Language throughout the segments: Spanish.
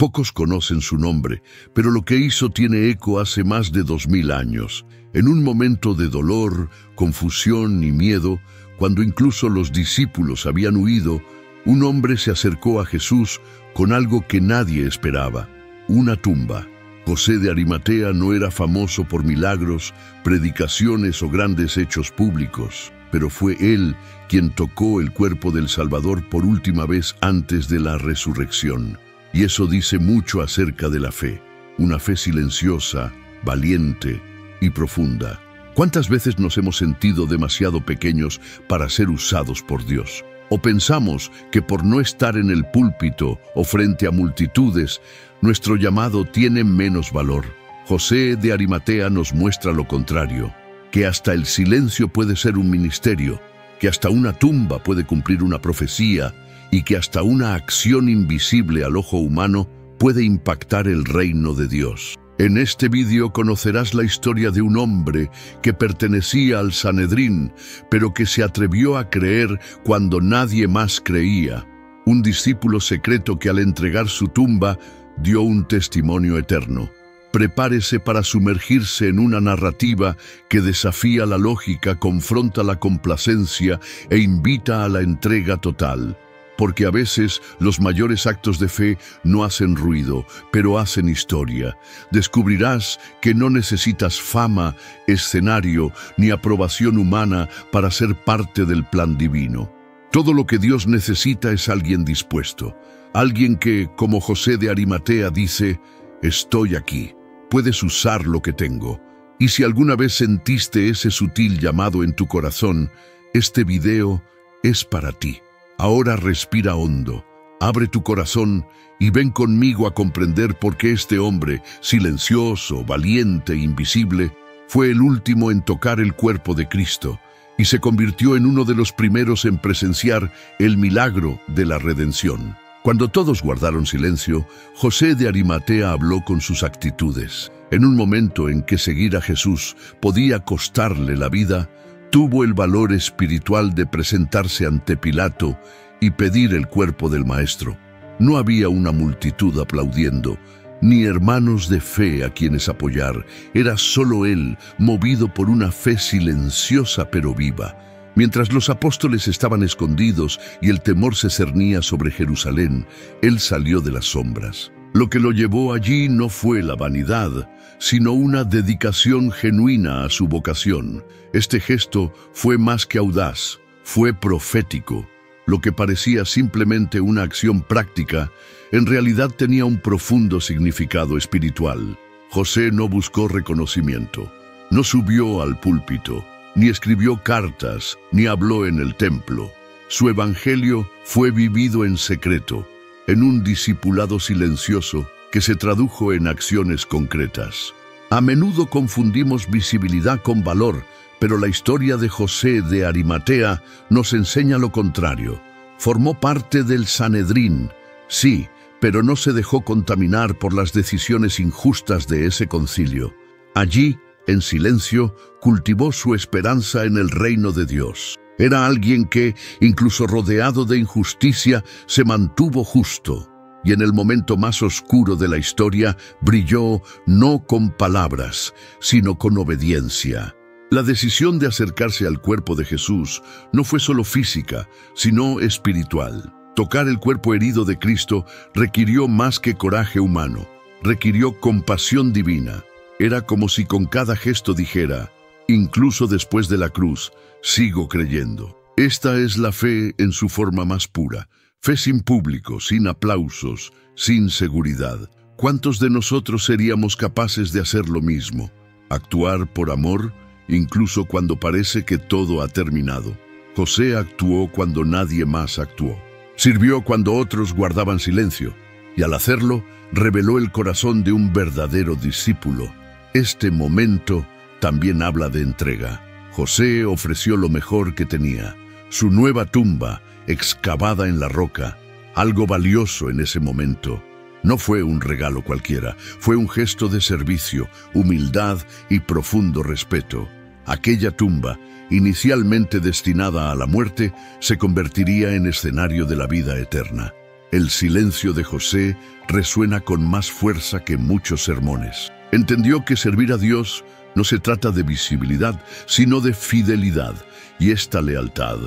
Pocos conocen su nombre, pero lo que hizo tiene eco hace más de 2000 años. En un momento de dolor, confusión y miedo, cuando incluso los discípulos habían huido, un hombre se acercó a Jesús con algo que nadie esperaba: una tumba. José de Arimatea no era famoso por milagros, predicaciones o grandes hechos públicos, pero fue él quien tocó el cuerpo del Salvador por última vez antes de la resurrección. Y eso dice mucho acerca de la fe, una fe silenciosa, valiente y profunda. ¿Cuántas veces nos hemos sentido demasiado pequeños para ser usados por Dios? O pensamos que por no estar en el púlpito o frente a multitudes, nuestro llamado tiene menos valor. José de Arimatea nos muestra lo contrario, que hasta el silencio puede ser un ministerio, que hasta una tumba puede cumplir una profecía y que hasta una acción invisible al ojo humano puede impactar el reino de Dios. En este vídeo conocerás la historia de un hombre que pertenecía al Sanedrín, pero que se atrevió a creer cuando nadie más creía. Un discípulo secreto que al entregar su tumba dio un testimonio eterno. Prepárese para sumergirse en una narrativa que desafía la lógica, confronta la complacencia e invita a la entrega total. Porque a veces los mayores actos de fe no hacen ruido, pero hacen historia. Descubrirás que no necesitas fama, escenario ni aprobación humana para ser parte del plan divino. Todo lo que Dios necesita es alguien dispuesto, alguien que, como José de Arimatea, dice: estoy aquí, puedes usar lo que tengo. Y si alguna vez sentiste ese sutil llamado en tu corazón, este video es para ti. Ahora respira hondo, abre tu corazón y ven conmigo a comprender por qué este hombre, silencioso, valiente, invisible, fue el último en tocar el cuerpo de Cristo y se convirtió en uno de los primeros en presenciar el milagro de la redención. Cuando todos guardaron silencio, José de Arimatea habló con sus actitudes. En un momento en que seguir a Jesús podía costarle la vida, tuvo el valor espiritual de presentarse ante Pilato y pedir el cuerpo del Maestro. No había una multitud aplaudiendo, ni hermanos de fe a quienes apoyar. Era solo él, movido por una fe silenciosa pero viva. Mientras los apóstoles estaban escondidos y el temor se cernía sobre Jerusalén, él salió de las sombras. Lo que lo llevó allí no fue la vanidad, sino una dedicación genuina a su vocación. Este gesto fue más que audaz, fue profético. Lo que parecía simplemente una acción práctica, en realidad tenía un profundo significado espiritual. José no buscó reconocimiento, no subió al púlpito, ni escribió cartas, ni habló en el templo. Su evangelio fue vivido en secreto, en un discipulado silencioso que se tradujo en acciones concretas. A menudo confundimos visibilidad con valor, pero la historia de José de Arimatea nos enseña lo contrario. Formó parte del Sanedrín, sí, pero no se dejó contaminar por las decisiones injustas de ese concilio. Allí, en silencio, cultivó su esperanza en el reino de Dios. Era alguien que, incluso rodeado de injusticia, se mantuvo justo. Y en el momento más oscuro de la historia, brilló no con palabras, sino con obediencia. La decisión de acercarse al cuerpo de Jesús no fue solo física, sino espiritual. Tocar el cuerpo herido de Cristo requirió más que coraje humano, requirió compasión divina. Era como si con cada gesto dijera: incluso después de la cruz, sigo creyendo. Esta es la fe en su forma más pura. Fe sin público, sin aplausos, sin seguridad. ¿Cuántos de nosotros seríamos capaces de hacer lo mismo? Actuar por amor, incluso cuando parece que todo ha terminado. José actuó cuando nadie más actuó. Sirvió cuando otros guardaban silencio, y al hacerlo, reveló el corazón de un verdadero discípulo. Este momento también habla de entrega. José ofreció lo mejor que tenía, su nueva tumba, excavada en la roca, algo valioso en ese momento. No fue un regalo cualquiera, fue un gesto de servicio, humildad y profundo respeto. Aquella tumba, inicialmente destinada a la muerte, se convertiría en escenario de la vida eterna. El silencio de José resuena con más fuerza que muchos sermones. Entendió que servir a Dios no se trata de visibilidad, sino de fidelidad, y esta lealtad,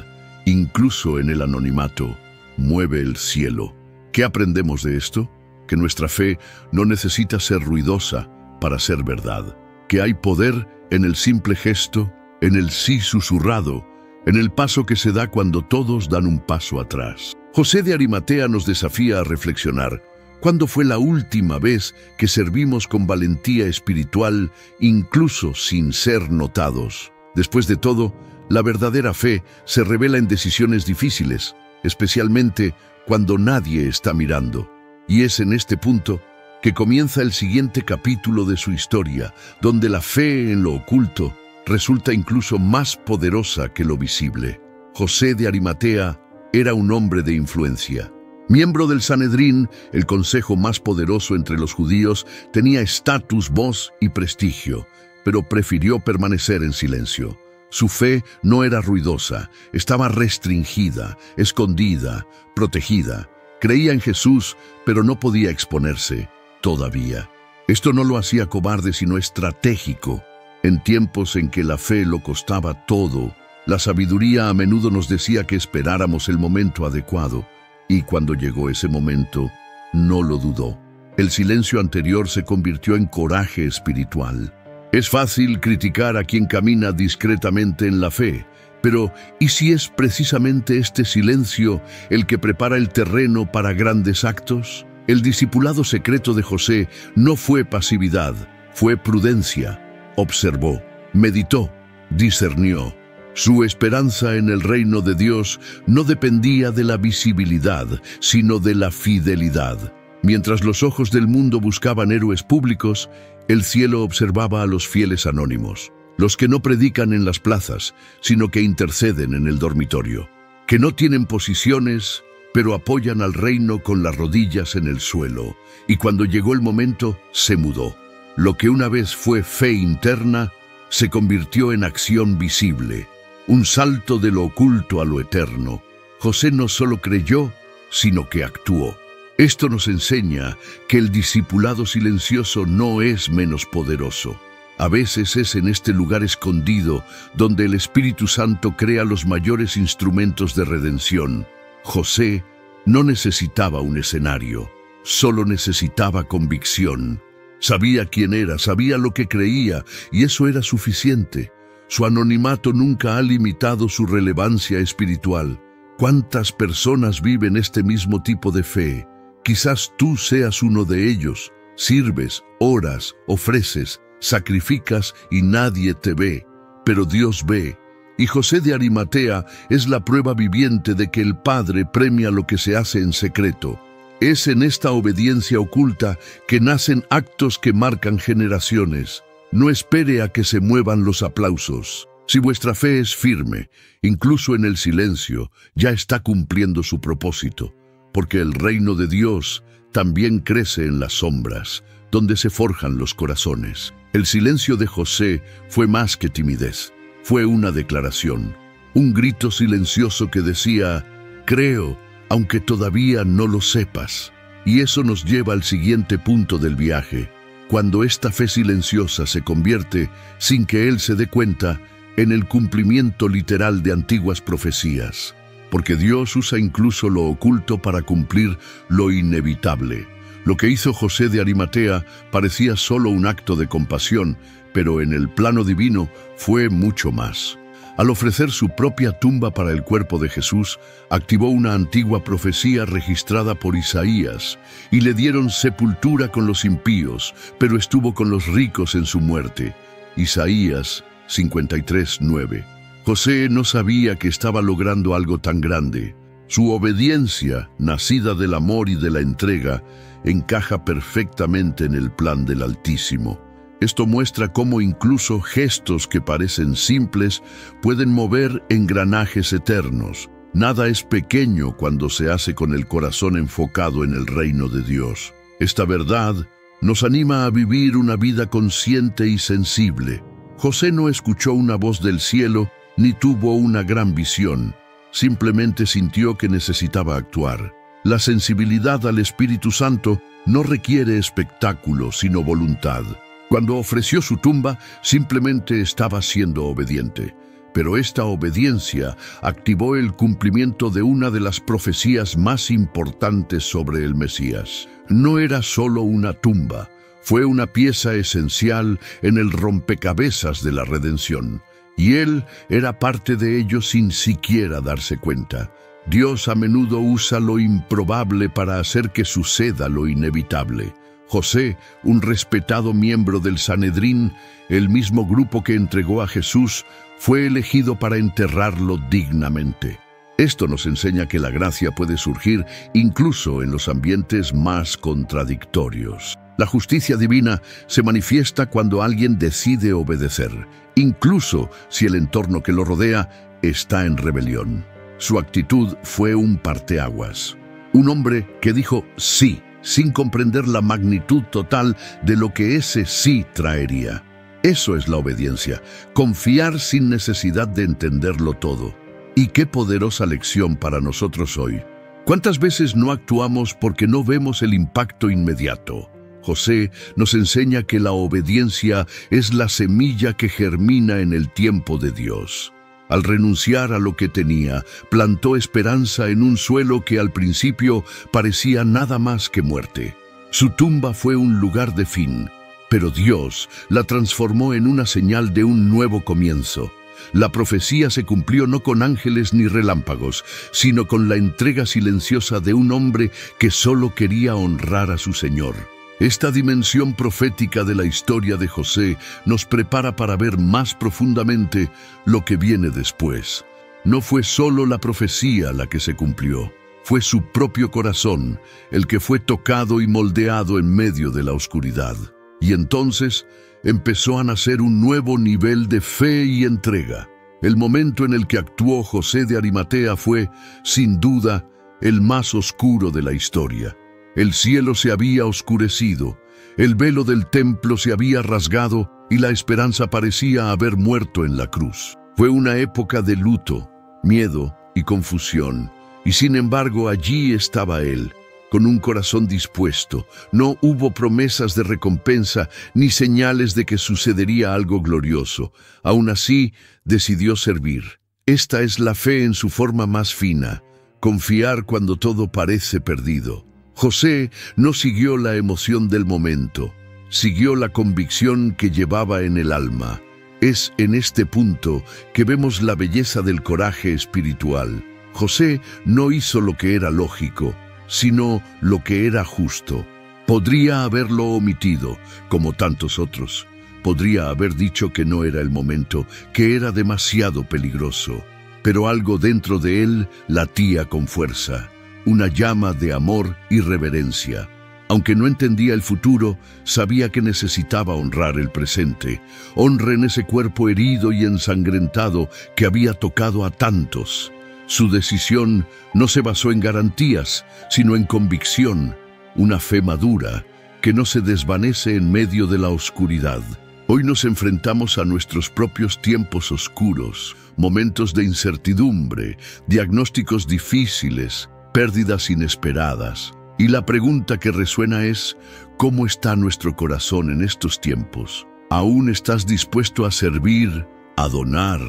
incluso en el anonimato, mueve el cielo. ¿Qué aprendemos de esto? Que nuestra fe no necesita ser ruidosa para ser verdad, que hay poder en el simple gesto, en el sí susurrado, en el paso que se da cuando todos dan un paso atrás. José de Arimatea nos desafía a reflexionar. ¿Cuándo fue la última vez que servimos con valentía espiritual, incluso sin ser notados? Después de todo, la verdadera fe se revela en decisiones difíciles, especialmente cuando nadie está mirando. Y es en este punto que comienza el siguiente capítulo de su historia, donde la fe en lo oculto resulta incluso más poderosa que lo visible. José de Arimatea era un hombre de influencia. Miembro del Sanedrín, el consejo más poderoso entre los judíos, tenía estatus, voz y prestigio, pero prefirió permanecer en silencio. Su fe no era ruidosa, estaba restringida, escondida, protegida. Creía en Jesús, pero no podía exponerse todavía. Esto no lo hacía cobarde, sino estratégico. En tiempos en que la fe lo costaba todo, la sabiduría a menudo nos decía que esperáramos el momento adecuado. Y cuando llegó ese momento, no lo dudó. El silencio anterior se convirtió en coraje espiritual. Es fácil criticar a quien camina discretamente en la fe, pero ¿y si es precisamente este silencio el que prepara el terreno para grandes actos? El discipulado secreto de José no fue pasividad, fue prudencia. Observó, meditó, discernió. Su esperanza en el reino de Dios no dependía de la visibilidad, sino de la fidelidad. Mientras los ojos del mundo buscaban héroes públicos, el cielo observaba a los fieles anónimos, los que no predican en las plazas, sino que interceden en el dormitorio, que no tienen posiciones, pero apoyan al reino con las rodillas en el suelo. Y cuando llegó el momento, se mudó. Lo que una vez fue fe interna, se convirtió en acción visible. Un salto de lo oculto a lo eterno. José no solo creyó, sino que actuó. Esto nos enseña que el discipulado silencioso no es menos poderoso. A veces es en este lugar escondido donde el Espíritu Santo crea los mayores instrumentos de redención. José no necesitaba un escenario, solo necesitaba convicción. Sabía quién era, sabía lo que creía, y eso era suficiente. Su anonimato nunca ha limitado su relevancia espiritual. ¿Cuántas personas viven este mismo tipo de fe? Quizás tú seas uno de ellos. Sirves, oras, ofreces, sacrificas y nadie te ve, pero Dios ve. Y José de Arimatea es la prueba viviente de que el Padre premia lo que se hace en secreto. Es en esta obediencia oculta que nacen actos que marcan generaciones. No espere a que se muevan los aplausos. Si vuestra fe es firme, incluso en el silencio, ya está cumpliendo su propósito, porque el reino de Dios también crece en las sombras, donde se forjan los corazones. El silencio de José fue más que timidez, fue una declaración, un grito silencioso que decía, creo, aunque todavía no lo sepas. Y eso nos lleva al siguiente punto del viaje, cuando esta fe silenciosa se convierte, sin que él se dé cuenta, en el cumplimiento literal de antiguas profecías. Porque Dios usa incluso lo oculto para cumplir lo inevitable. Lo que hizo José de Arimatea parecía solo un acto de compasión, pero en el plano divino fue mucho más. Al ofrecer su propia tumba para el cuerpo de Jesús, activó una antigua profecía registrada por Isaías, y le dieron sepultura con los impíos, pero estuvo con los ricos en su muerte. Isaías 53:9. José no sabía que estaba logrando algo tan grande. Su obediencia, nacida del amor y de la entrega, encaja perfectamente en el plan del Altísimo. Esto muestra cómo incluso gestos que parecen simples pueden mover engranajes eternos. Nada es pequeño cuando se hace con el corazón enfocado en el reino de Dios. Esta verdad nos anima a vivir una vida consciente y sensible. José no escuchó una voz del cielo ni tuvo una gran visión. Simplemente sintió que necesitaba actuar. La sensibilidad al Espíritu Santo no requiere espectáculo, sino voluntad. Cuando ofreció su tumba, simplemente estaba siendo obediente. Pero esta obediencia activó el cumplimiento de una de las profecías más importantes sobre el Mesías. No era solo una tumba, fue una pieza esencial en el rompecabezas de la redención. Y él era parte de ello sin siquiera darse cuenta. Dios a menudo usa lo improbable para hacer que suceda lo inevitable. José, un respetado miembro del Sanedrín, el mismo grupo que entregó a Jesús, fue elegido para enterrarlo dignamente. Esto nos enseña que la gracia puede surgir incluso en los ambientes más contradictorios. La justicia divina se manifiesta cuando alguien decide obedecer, incluso si el entorno que lo rodea está en rebelión. Su actitud fue un parteaguas. Un hombre que dijo sí, sin comprender la magnitud total de lo que ese sí traería. Eso es la obediencia, confiar sin necesidad de entenderlo todo. Y qué poderosa lección para nosotros hoy. ¿Cuántas veces no actuamos porque no vemos el impacto inmediato? José nos enseña que la obediencia es la semilla que germina en el tiempo de Dios. Al renunciar a lo que tenía, plantó esperanza en un suelo que al principio parecía nada más que muerte. Su tumba fue un lugar de fin, pero Dios la transformó en una señal de un nuevo comienzo. La profecía se cumplió no con ángeles ni relámpagos, sino con la entrega silenciosa de un hombre que solo quería honrar a su Señor. Esta dimensión profética de la historia de José nos prepara para ver más profundamente lo que viene después. No fue solo la profecía la que se cumplió, fue su propio corazón el que fue tocado y moldeado en medio de la oscuridad. Y entonces empezó a nacer un nuevo nivel de fe y entrega. El momento en el que actuó José de Arimatea fue, sin duda, el más oscuro de la historia. El cielo se había oscurecido, el velo del templo se había rasgado y la esperanza parecía haber muerto en la cruz. Fue una época de luto, miedo y confusión, y sin embargo allí estaba él, con un corazón dispuesto. No hubo promesas de recompensa ni señales de que sucedería algo glorioso. Aún así, decidió servir. Esta es la fe en su forma más fina, confiar cuando todo parece perdido. José no siguió la emoción del momento, siguió la convicción que llevaba en el alma. Es en este punto que vemos la belleza del coraje espiritual. José no hizo lo que era lógico, sino lo que era justo. Podría haberlo omitido, como tantos otros. Podría haber dicho que no era el momento, que era demasiado peligroso. Pero algo dentro de él latía con fuerza. Una llama de amor y reverencia. Aunque no entendía el futuro, sabía que necesitaba honrar el presente. Honren ese cuerpo herido y ensangrentado que había tocado a tantos. Su decisión no se basó en garantías, sino en convicción, una fe madura que no se desvanece en medio de la oscuridad. Hoy nos enfrentamos a nuestros propios tiempos oscuros, momentos de incertidumbre, diagnósticos difíciles, pérdidas inesperadas. Y la pregunta que resuena es, ¿cómo está nuestro corazón en estos tiempos? ¿Aún estás dispuesto a servir, a donar,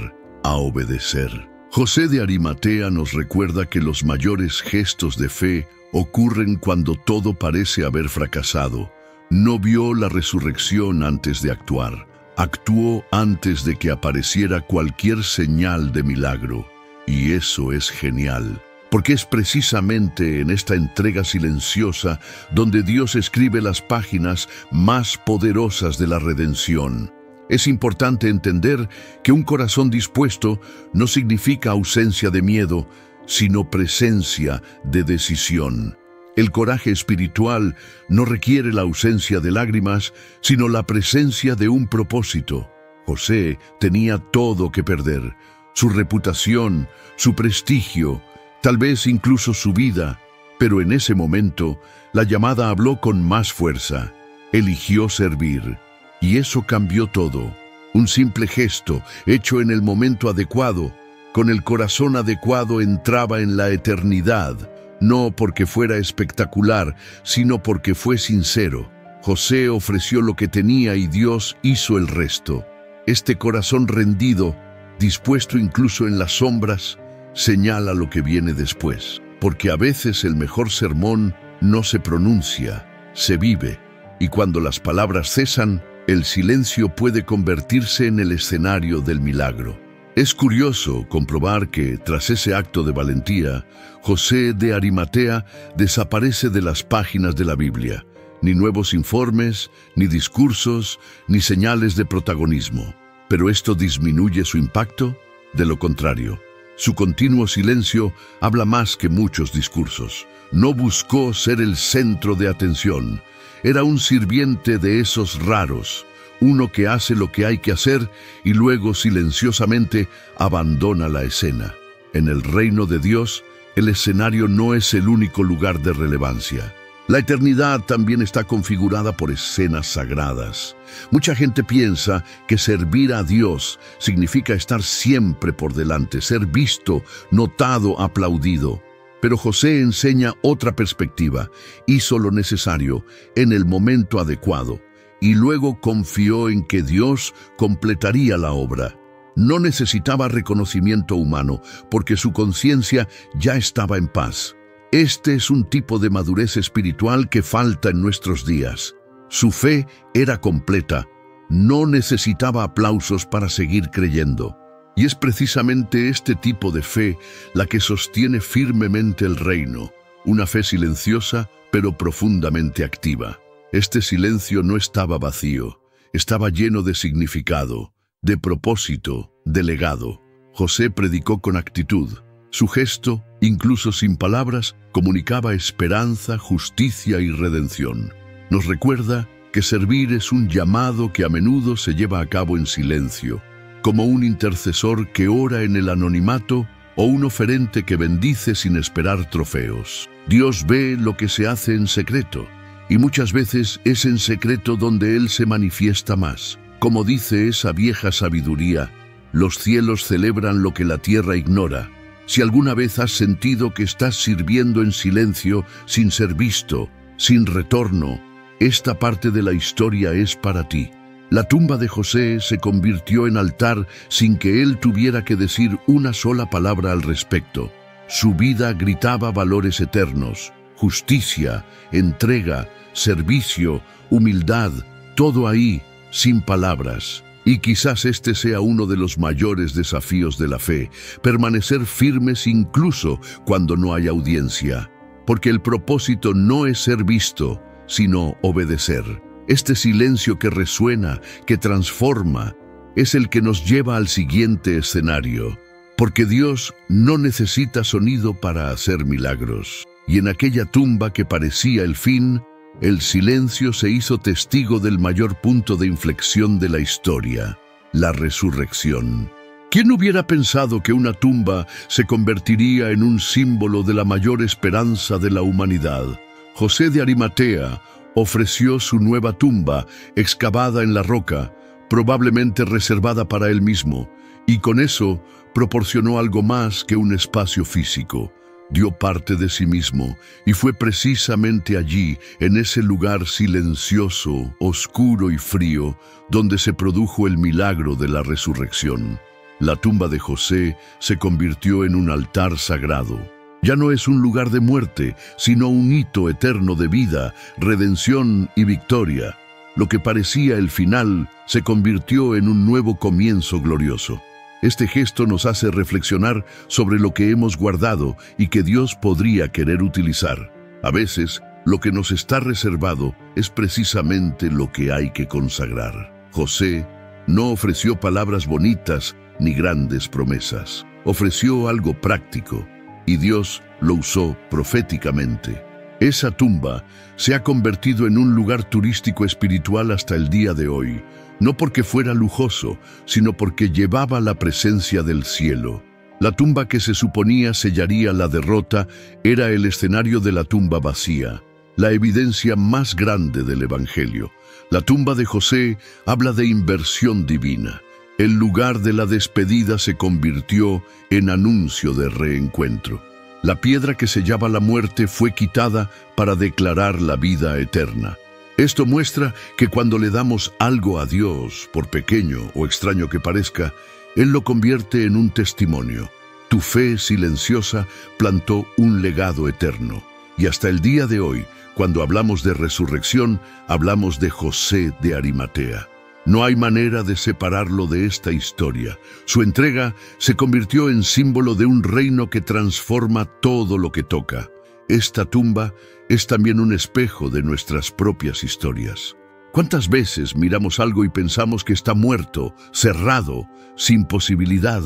a obedecer? José de Arimatea nos recuerda que los mayores gestos de fe ocurren cuando todo parece haber fracasado. No vio la resurrección antes de actuar. Actuó antes de que apareciera cualquier señal de milagro. Y eso es genial. Porque es precisamente en esta entrega silenciosa donde Dios escribe las páginas más poderosas de la redención. Es importante entender que un corazón dispuesto no significa ausencia de miedo, sino presencia de decisión. El coraje espiritual no requiere la ausencia de lágrimas, sino la presencia de un propósito. José tenía todo que perder: su reputación, su prestigio, tal vez incluso su vida, pero en ese momento la llamada habló con más fuerza. Eligió servir, y eso cambió todo. Un simple gesto, hecho en el momento adecuado, con el corazón adecuado, entraba en la eternidad, no porque fuera espectacular, sino porque fue sincero. José ofreció lo que tenía y Dios hizo el resto. Este corazón rendido, dispuesto incluso en las sombras, señala lo que viene después. Porque a veces el mejor sermón no se pronuncia, se vive. Y cuando las palabras cesan, el silencio puede convertirse en el escenario del milagro. Es curioso comprobar que, tras ese acto de valentía, José de Arimatea desaparece de las páginas de la Biblia. Ni nuevos informes, ni discursos, ni señales de protagonismo. ¿Pero esto disminuye su impacto? De lo contrario. Su continuo silencio habla más que muchos discursos. No buscó ser el centro de atención. Era un sirviente de esos raros, uno que hace lo que hay que hacer y luego silenciosamente abandona la escena. En el reino de Dios, el escenario no es el único lugar de relevancia. La eternidad también está configurada por escenas sagradas. Mucha gente piensa que servir a Dios significa estar siempre por delante, ser visto, notado, aplaudido. Pero José enseña otra perspectiva. Hizo lo necesario en el momento adecuado y luego confió en que Dios completaría la obra. No necesitaba reconocimiento humano porque su conciencia ya estaba en paz. Este es un tipo de madurez espiritual que falta en nuestros días. Su fe era completa. No necesitaba aplausos para seguir creyendo. Y es precisamente este tipo de fe la que sostiene firmemente el reino. Una fe silenciosa, pero profundamente activa. Este silencio no estaba vacío. Estaba lleno de significado, de propósito, de legado. José predicó con actitud. Su gesto, incluso sin palabras, comunicaba esperanza, justicia y redención. Nos recuerda que servir es un llamado que a menudo se lleva a cabo en silencio, como un intercesor que ora en el anonimato o un oferente que bendice sin esperar trofeos. Dios ve lo que se hace en secreto, y muchas veces es en secreto donde Él se manifiesta más. Como dice esa vieja sabiduría, los cielos celebran lo que la tierra ignora. Si alguna vez has sentido que estás sirviendo en silencio, sin ser visto, sin retorno, esta parte de la historia es para ti. La tumba de José se convirtió en altar sin que él tuviera que decir una sola palabra al respecto. Su vida gritaba valores eternos, justicia, entrega, servicio, humildad, todo ahí, sin palabras. Y quizás este sea uno de los mayores desafíos de la fe, permanecer firmes incluso cuando no hay audiencia, porque el propósito no es ser visto, sino obedecer. Este silencio que resuena, que transforma, es el que nos lleva al siguiente escenario, porque Dios no necesita sonido para hacer milagros. Y en aquella tumba que parecía el fin, el silencio se hizo testigo del mayor punto de inflexión de la historia, la resurrección. ¿Quién hubiera pensado que una tumba se convertiría en un símbolo de la mayor esperanza de la humanidad? José de Arimatea ofreció su nueva tumba, excavada en la roca, probablemente reservada para él mismo, y con eso proporcionó algo más que un espacio físico. Dio parte de sí mismo, y fue precisamente allí, en ese lugar silencioso, oscuro y frío, donde se produjo el milagro de la resurrección. La tumba de José se convirtió en un altar sagrado. Ya no es un lugar de muerte, sino un hito eterno de vida, redención y victoria. Lo que parecía el final se convirtió en un nuevo comienzo glorioso. Este gesto nos hace reflexionar sobre lo que hemos guardado y que Dios podría querer utilizar. A veces, lo que nos está reservado es precisamente lo que hay que consagrar. José no ofreció palabras bonitas ni grandes promesas. Ofreció algo práctico, y Dios lo usó proféticamente. Esa tumba se ha convertido en un lugar turístico espiritual hasta el día de hoy, no porque fuera lujoso, sino porque llevaba la presencia del cielo. La tumba que se suponía sellaría la derrota era el escenario de la tumba vacía, la evidencia más grande del Evangelio. La tumba de José habla de inversión divina. El lugar de la despedida se convirtió en anuncio de reencuentro. La piedra que sellaba la muerte fue quitada para declarar la vida eterna. Esto muestra que cuando le damos algo a Dios, por pequeño o extraño que parezca, Él lo convierte en un testimonio. Tu fe silenciosa plantó un legado eterno. Y hasta el día de hoy, cuando hablamos de resurrección, hablamos de José de Arimatea. No hay manera de separarlo de esta historia. Su entrega se convirtió en símbolo de un reino que transforma todo lo que toca. Esta tumba es también un espejo de nuestras propias historias. ¿Cuántas veces miramos algo y pensamos que está muerto, cerrado, sin posibilidad?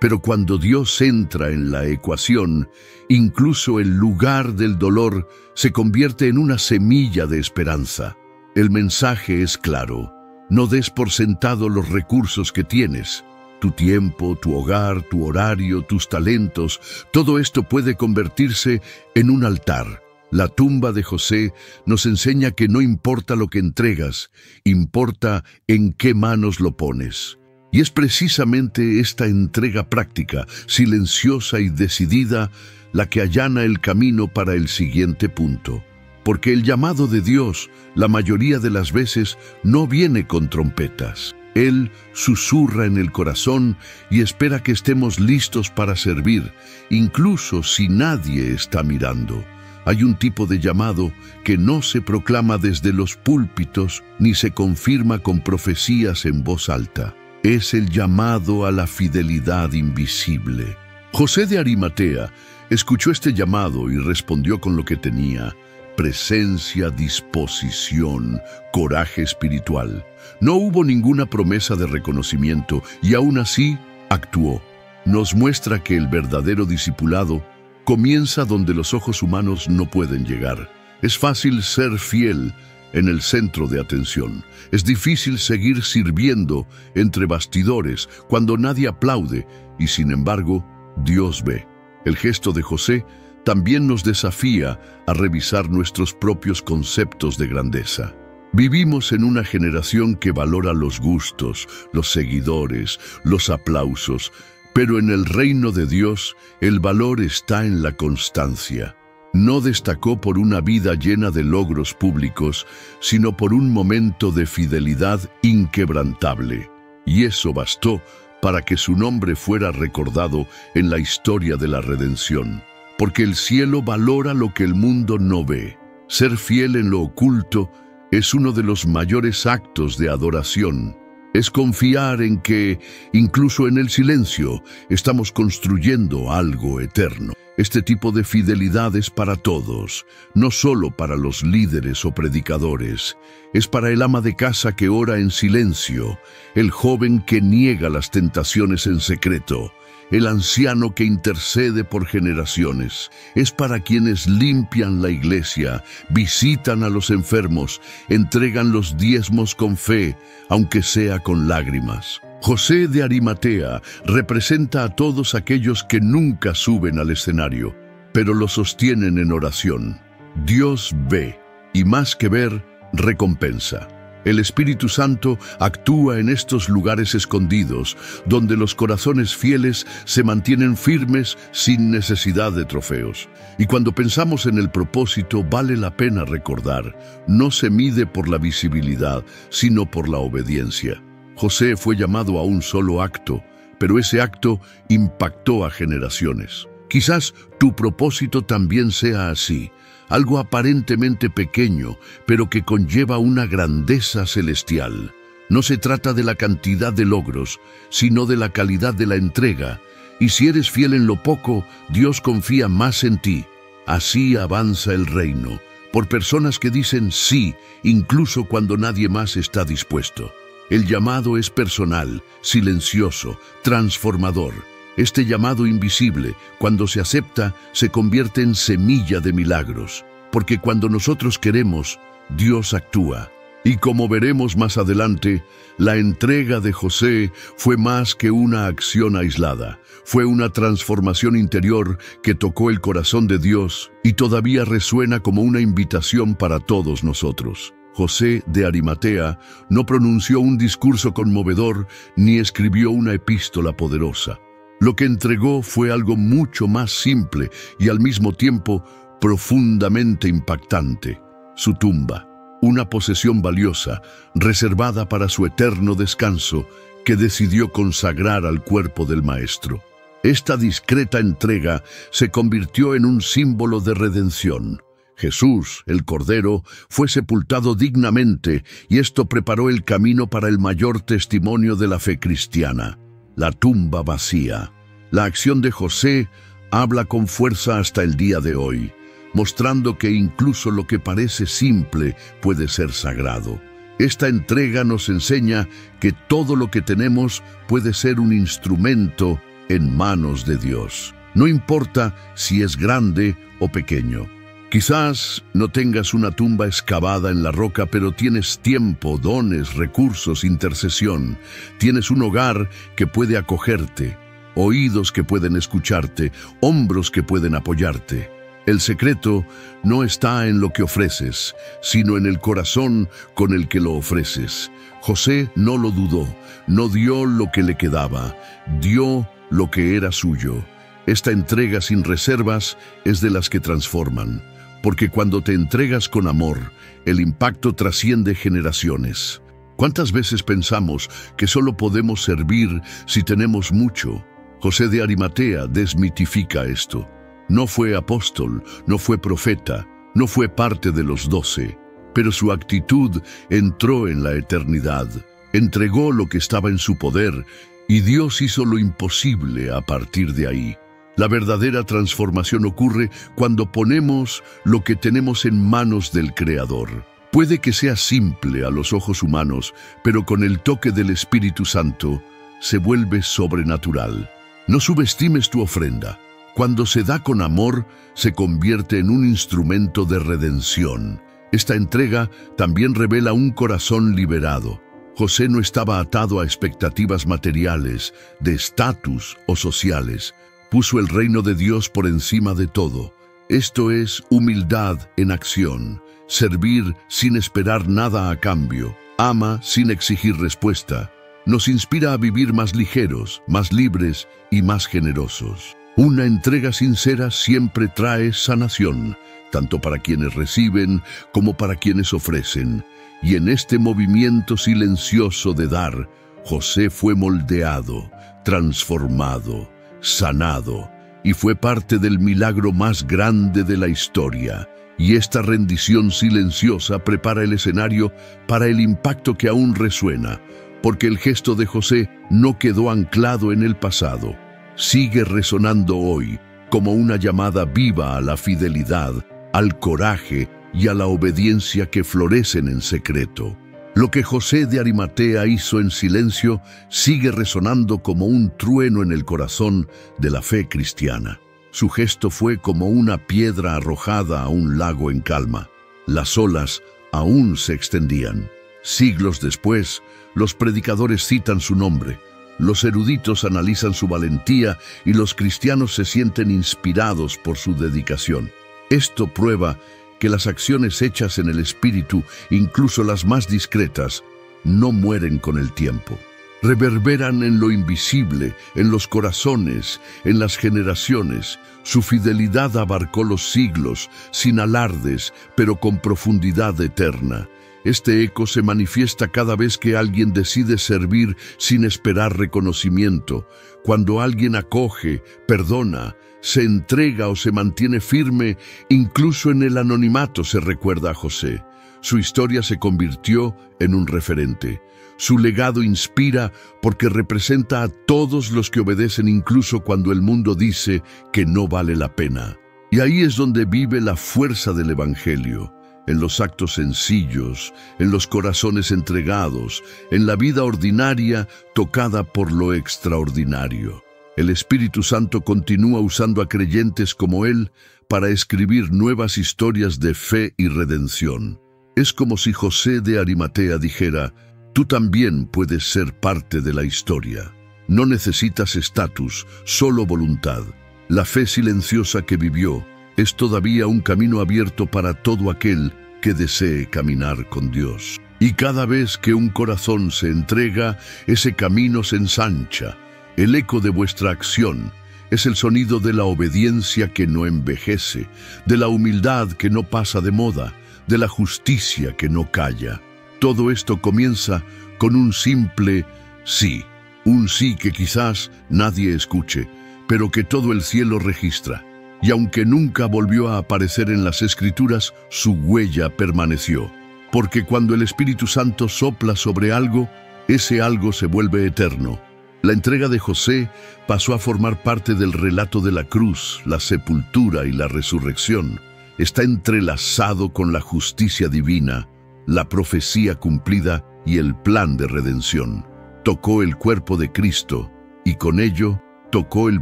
Pero cuando Dios entra en la ecuación, incluso el lugar del dolor se convierte en una semilla de esperanza. El mensaje es claro. No des por sentado los recursos que tienes. Tu tiempo, tu hogar, tu horario, tus talentos, todo esto puede convertirse en un altar. La tumba de José nos enseña que no importa lo que entregas, importa en qué manos lo pones. Y es precisamente esta entrega práctica, silenciosa y decidida, la que allana el camino para el siguiente punto. Porque el llamado de Dios, la mayoría de las veces, no viene con trompetas. Él susurra en el corazón y espera que estemos listos para servir, incluso si nadie está mirando. Hay un tipo de llamado que no se proclama desde los púlpitos ni se confirma con profecías en voz alta. Es el llamado a la fidelidad invisible. José de Arimatea escuchó este llamado y respondió con lo que tenía: presencia, disposición, coraje espiritual. No hubo ninguna promesa de reconocimiento y aún así actuó. Nos muestra que el verdadero discipulado comienza donde los ojos humanos no pueden llegar. Es fácil ser fiel en el centro de atención. Es difícil seguir sirviendo entre bastidores cuando nadie aplaude y sin embargo Dios ve. El gesto de José también nos desafía a revisar nuestros propios conceptos de grandeza. Vivimos en una generación que valora los gustos, los seguidores, los aplausos, pero en el reino de Dios el valor está en la constancia. No destacó por una vida llena de logros públicos, sino por un momento de fidelidad inquebrantable. Y eso bastó para que su nombre fuera recordado en la historia de la redención. Porque el cielo valora lo que el mundo no ve. Ser fiel en lo oculto es uno de los mayores actos de adoración. Es confiar en que, incluso en el silencio, estamos construyendo algo eterno. Este tipo de fidelidad es para todos, no solo para los líderes o predicadores. Es para el ama de casa que ora en silencio, el joven que niega las tentaciones en secreto, el anciano que intercede por generaciones. Es para quienes limpian la iglesia, visitan a los enfermos, entregan los diezmos con fe, aunque sea con lágrimas. José de Arimatea representa a todos aquellos que nunca suben al escenario, pero lo sostienen en oración. Dios ve, y más que ver, recompensa. El Espíritu Santo actúa en estos lugares escondidos, donde los corazones fieles se mantienen firmes sin necesidad de trofeos. Y cuando pensamos en el propósito, vale la pena recordar, no se mide por la visibilidad, sino por la obediencia. José fue llamado a un solo acto, pero ese acto impactó a generaciones. Quizás tu propósito también sea así. Algo aparentemente pequeño, pero que conlleva una grandeza celestial. No se trata de la cantidad de logros, sino de la calidad de la entrega. Y si eres fiel en lo poco, Dios confía más en ti. Así avanza el reino, por personas que dicen sí, incluso cuando nadie más está dispuesto. El llamado es personal, silencioso, transformador. Este llamado invisible, cuando se acepta, se convierte en semilla de milagros, porque cuando nosotros queremos, Dios actúa. Y como veremos más adelante, la entrega de José fue más que una acción aislada. Fue una transformación interior que tocó el corazón de Dios y todavía resuena como una invitación para todos nosotros. José de Arimatea no pronunció un discurso conmovedor ni escribió una epístola poderosa. Lo que entregó fue algo mucho más simple y al mismo tiempo profundamente impactante: su tumba, una posesión valiosa, reservada para su eterno descanso, que decidió consagrar al cuerpo del Maestro. Esta discreta entrega se convirtió en un símbolo de redención. Jesús, el Cordero, fue sepultado dignamente y esto preparó el camino para el mayor testimonio de la fe cristiana: la tumba vacía. La acción de José habla con fuerza hasta el día de hoy, mostrando que incluso lo que parece simple puede ser sagrado. Esta entrega nos enseña que todo lo que tenemos puede ser un instrumento en manos de Dios. No importa si es grande o pequeño. Quizás no tengas una tumba excavada en la roca, pero tienes tiempo, dones, recursos, intercesión. Tienes un hogar que puede acogerte, oídos que pueden escucharte, hombros que pueden apoyarte. El secreto no está en lo que ofreces, sino en el corazón con el que lo ofreces. José no lo dudó, no dio lo que le quedaba, dio lo que era suyo. Esta entrega sin reservas es de las que transforman, porque cuando te entregas con amor, el impacto trasciende generaciones. ¿Cuántas veces pensamos que solo podemos servir si tenemos mucho? José de Arimatea desmitifica esto. No fue apóstol, no fue profeta, no fue parte de los 12, pero su actitud entró en la eternidad. Entregó lo que estaba en su poder y Dios hizo lo imposible a partir de ahí. La verdadera transformación ocurre cuando ponemos lo que tenemos en manos del Creador. Puede que sea simple a los ojos humanos, pero con el toque del Espíritu Santo se vuelve sobrenatural. No subestimes tu ofrenda. Cuando se da con amor, se convierte en un instrumento de redención. Esta entrega también revela un corazón liberado. José no estaba atado a expectativas materiales, de estatus o sociales. Puso el reino de Dios por encima de todo. Esto es humildad en acción. Servir sin esperar nada a cambio. Ama sin exigir respuesta. Nos inspira a vivir más ligeros, más libres y más generosos. Una entrega sincera siempre trae sanación, tanto para quienes reciben como para quienes ofrecen. Y en este movimiento silencioso de dar, José fue moldeado, transformado, sanado, y fue parte del milagro más grande de la historia. Y esta rendición silenciosa prepara el escenario para el impacto que aún resuena, porque el gesto de José no quedó anclado en el pasado. Sigue resonando hoy como una llamada viva a la fidelidad, al coraje y a la obediencia que florecen en secreto. Lo que José de Arimatea hizo en silencio sigue resonando como un trueno en el corazón de la fe cristiana. Su gesto fue como una piedra arrojada a un lago en calma. Las olas aún se extendían. Siglos después, los predicadores citan su nombre. Los eruditos analizan su valentía y los cristianos se sienten inspirados por su dedicación. Esto prueba que las acciones hechas en el Espíritu, incluso las más discretas, no mueren con el tiempo. Reverberan en lo invisible, en los corazones, en las generaciones. Su fidelidad abarcó los siglos, sin alardes, pero con profundidad eterna. Este eco se manifiesta cada vez que alguien decide servir sin esperar reconocimiento, cuando alguien acoge, perdona, se entrega o se mantiene firme. Incluso en el anonimato se recuerda a José. Su historia se convirtió en un referente. Su legado inspira porque representa a todos los que obedecen incluso cuando el mundo dice que no vale la pena. Y ahí es donde vive la fuerza del Evangelio. En los actos sencillos, en los corazones entregados, en la vida ordinaria tocada por lo extraordinario. El Espíritu Santo continúa usando a creyentes como él para escribir nuevas historias de fe y redención. Es como si José de Arimatea dijera: tú también puedes ser parte de la historia. No necesitas estatus, solo voluntad. La fe silenciosa que vivió es todavía un camino abierto para todo aquel que desee caminar con Dios. Y cada vez que un corazón se entrega, ese camino se ensancha. El eco de vuestra acción es el sonido de la obediencia que no envejece, de la humildad que no pasa de moda, de la justicia que no calla. Todo esto comienza con un simple sí, un sí que quizás nadie escuche, pero que todo el cielo registra. Y aunque nunca volvió a aparecer en las Escrituras, su huella permaneció. Porque cuando el Espíritu Santo sopla sobre algo, ese algo se vuelve eterno. La entrega de José pasó a formar parte del relato de la cruz, la sepultura y la resurrección. Está entrelazado con la justicia divina, la profecía cumplida y el plan de redención. Tocó el cuerpo de Cristo y con ello tocó el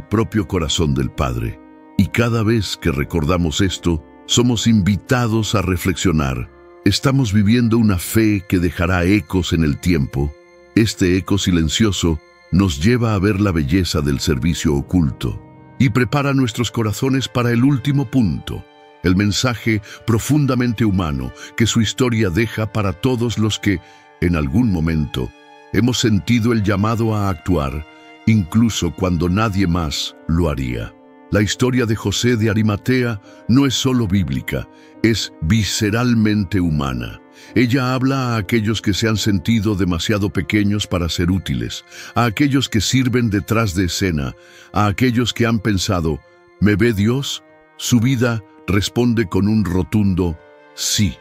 propio corazón del Padre. Y cada vez que recordamos esto, somos invitados a reflexionar. Estamos viviendo una fe que dejará ecos en el tiempo. Este eco silencioso nos lleva a ver la belleza del servicio oculto y prepara nuestros corazones para el último punto, el mensaje profundamente humano que su historia deja para todos los que, en algún momento, hemos sentido el llamado a actuar, incluso cuando nadie más lo haría. La historia de José de Arimatea no es solo bíblica, es visceralmente humana. Ella habla a aquellos que se han sentido demasiado pequeños para ser útiles, a aquellos que sirven detrás de escena, a aquellos que han pensado, ¿me ve Dios? Su vida responde con un rotundo sí.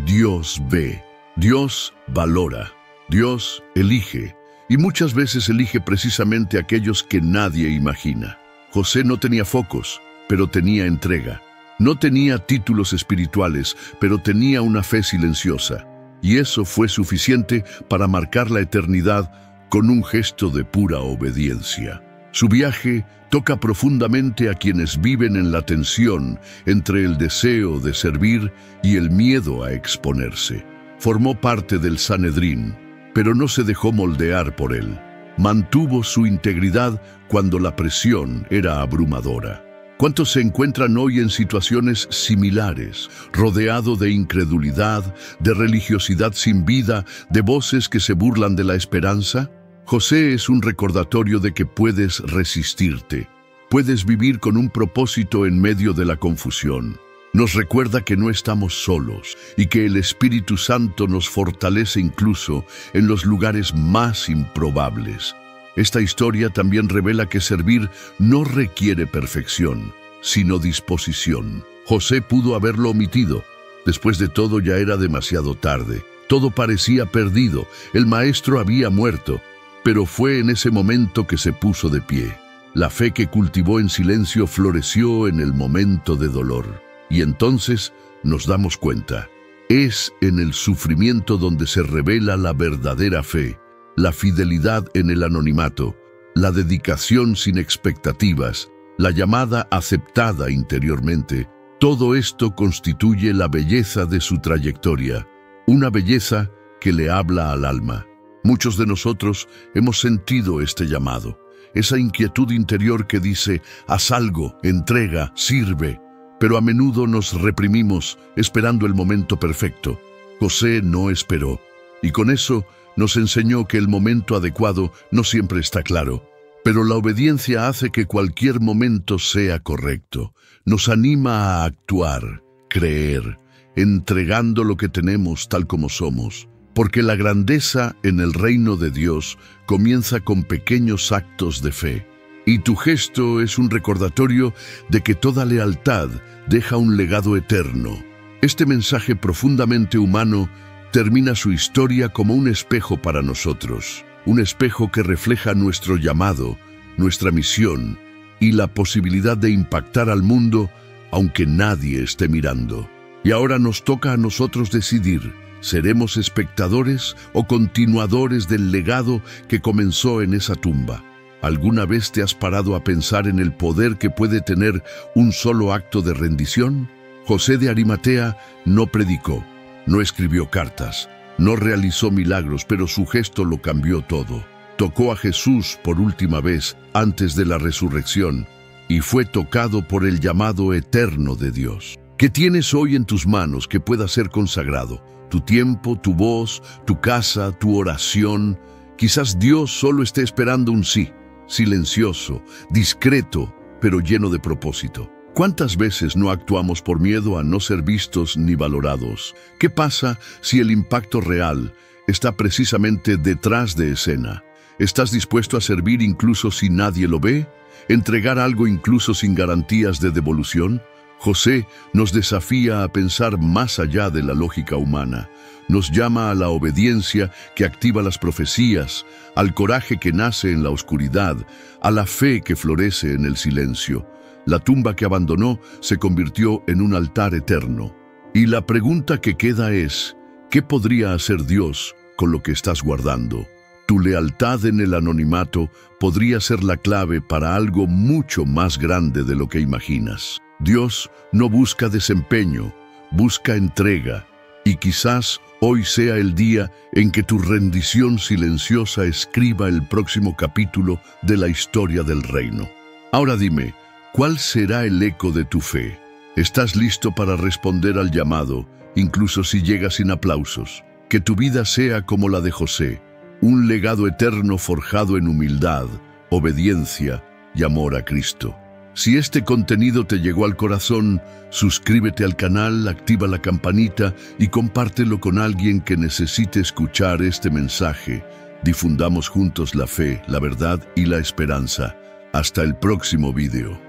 Dios ve, Dios valora, Dios elige, y muchas veces elige precisamente a aquellos que nadie imagina. José no tenía focos, pero tenía entrega. No tenía títulos espirituales, pero tenía una fe silenciosa. Y eso fue suficiente para marcar la eternidad con un gesto de pura obediencia. Su viaje toca profundamente a quienes viven en la tensión entre el deseo de servir y el miedo a exponerse. Formó parte del Sanedrín, pero no se dejó moldear por él. Mantuvo su integridad cuando la presión era abrumadora. ¿Cuántos se encuentran hoy en situaciones similares, rodeado de incredulidad, de religiosidad sin vida, de voces que se burlan de la esperanza? José es un recordatorio de que puedes resistirte, puedes vivir con un propósito en medio de la confusión. Nos recuerda que no estamos solos y que el Espíritu Santo nos fortalece incluso en los lugares más improbables. Esta historia también revela que servir no requiere perfección, sino disposición. José pudo haberlo omitido. Después de todo ya era demasiado tarde. Todo parecía perdido. El maestro había muerto. Pero fue en ese momento que se puso de pie. La fe que cultivó en silencio floreció en el momento de dolor. Y entonces nos damos cuenta. Es en el sufrimiento donde se revela la verdadera fe. La fidelidad en el anonimato, la dedicación sin expectativas, la llamada aceptada interiormente, todo esto constituye la belleza de su trayectoria, una belleza que le habla al alma. Muchos de nosotros hemos sentido este llamado, esa inquietud interior que dice, haz algo, entrega, sirve, pero a menudo nos reprimimos esperando el momento perfecto. José no esperó, y con eso nos enseñó que el momento adecuado no siempre está claro, pero la obediencia hace que cualquier momento sea correcto. Nos anima a actuar, creer, entregando lo que tenemos tal como somos, porque la grandeza en el reino de Dios comienza con pequeños actos de fe. Y tu gesto es un recordatorio de que toda lealtad deja un legado eterno. Este mensaje profundamente humano termina su historia como un espejo para nosotros, un espejo que refleja nuestro llamado, nuestra misión y la posibilidad de impactar al mundo aunque nadie esté mirando. Y ahora nos toca a nosotros decidir, ¿seremos espectadores o continuadores del legado que comenzó en esa tumba? ¿Alguna vez te has parado a pensar en el poder que puede tener un solo acto de rendición? José de Arimatea no predicó, no escribió cartas, no realizó milagros, pero su gesto lo cambió todo. Tocó a Jesús por última vez antes de la resurrección y fue tocado por el llamado eterno de Dios. ¿Qué tienes hoy en tus manos que pueda ser consagrado? Tu tiempo, tu voz, tu casa, tu oración. Quizás Dios solo esté esperando un sí. silencioso, discreto, pero lleno de propósito. ¿Cuántas veces no actuamos por miedo a no ser vistos ni valorados? ¿Qué pasa si el impacto real está precisamente detrás de escena? ¿Estás dispuesto a servir incluso si nadie lo ve? ¿Entregar algo incluso sin garantías de devolución? José nos desafía a pensar más allá de la lógica humana. Nos llama a la obediencia que activa las profecías, al coraje que nace en la oscuridad, a la fe que florece en el silencio. La tumba que abandonó se convirtió en un altar eterno. Y la pregunta que queda es, ¿qué podría hacer Dios con lo que estás guardando? Tu lealtad en el anonimato podría ser la clave para algo mucho más grande de lo que imaginas. Dios no busca desempeño, busca entrega. Y quizás hoy sea el día en que tu rendición silenciosa escriba el próximo capítulo de la historia del reino. Ahora dime, ¿cuál será el eco de tu fe? ¿Estás listo para responder al llamado, incluso si llega sin aplausos? Que tu vida sea como la de José, un legado eterno forjado en humildad, obediencia y amor a Cristo. Si este contenido te llegó al corazón, suscríbete al canal, activa la campanita y compártelo con alguien que necesite escuchar este mensaje. Difundamos juntos la fe, la verdad y la esperanza. Hasta el próximo video.